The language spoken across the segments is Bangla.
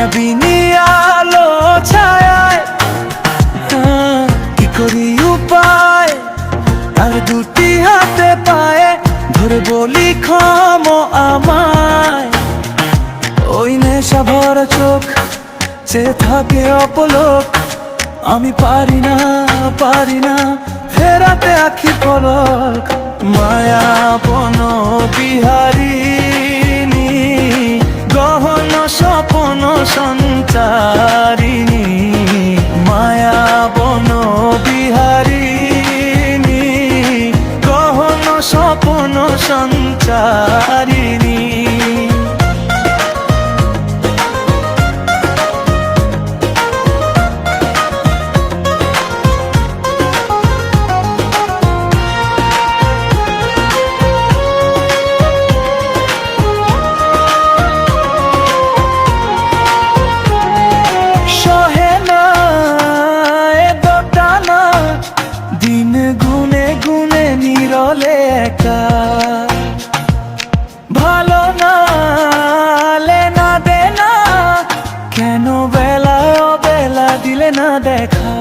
মায়াবিনী আলো ছায়ায় কি করি উপায় তার দুটি হাতে পায়ে ধরে বলি ক্ষম আমায়। ওই নেশা ভরা চোখ সে থাকে অপলক, আমি পারি না ফেরাতে আখি পলক। মায়াবন বিহারিণী গহন স্বপন সঞ্চারিণী, মায়াবন বিহারিণী গহন স্বপন সঞ্চারিণী। ভালো না লেনা দেনা কেন বেলা অবেলা দিলে না দেখা।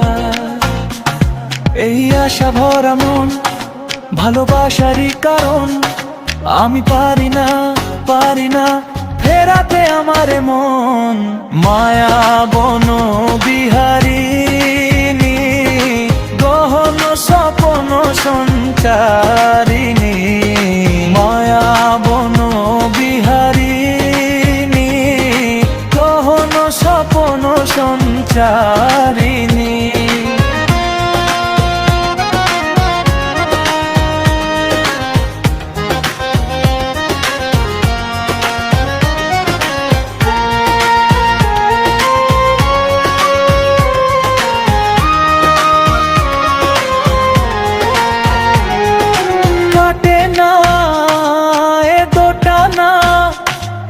এই আশা ভরা মন ভালোবাসারই কারণ, আমি পারি না ফেরাতে আমারে মন। মায়াবন বিহারিণী গহন স্বপন সঞ্চারিণী, মায়াবন বিহারিণী গহন স্বপন সঞ্চারিণী।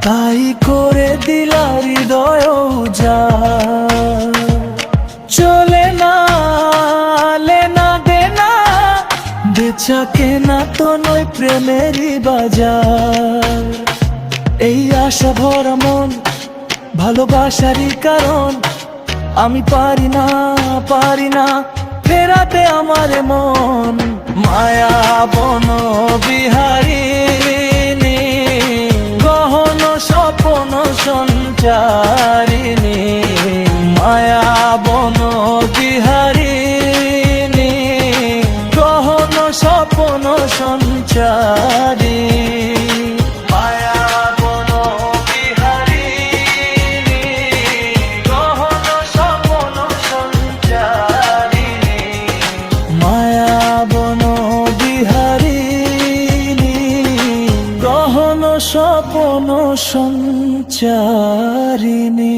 তাই করে দিলা হৃদয় উজাড়, চলে না লেনা দেনা বেচা কেনা তো নয় প্রেমেরই বাজার। এই আশা ভরা মন ভালোবাসারই কারণ, আমি পারি না ফেরাতে আমারে মন। মায়াবন বিহারিণী গহন স্বপন সঞ্চারিণী, মায়াবন বিহারিণী গহন স্বপন সঞ্চারিণী। স্বপন সঞ্চারিণী।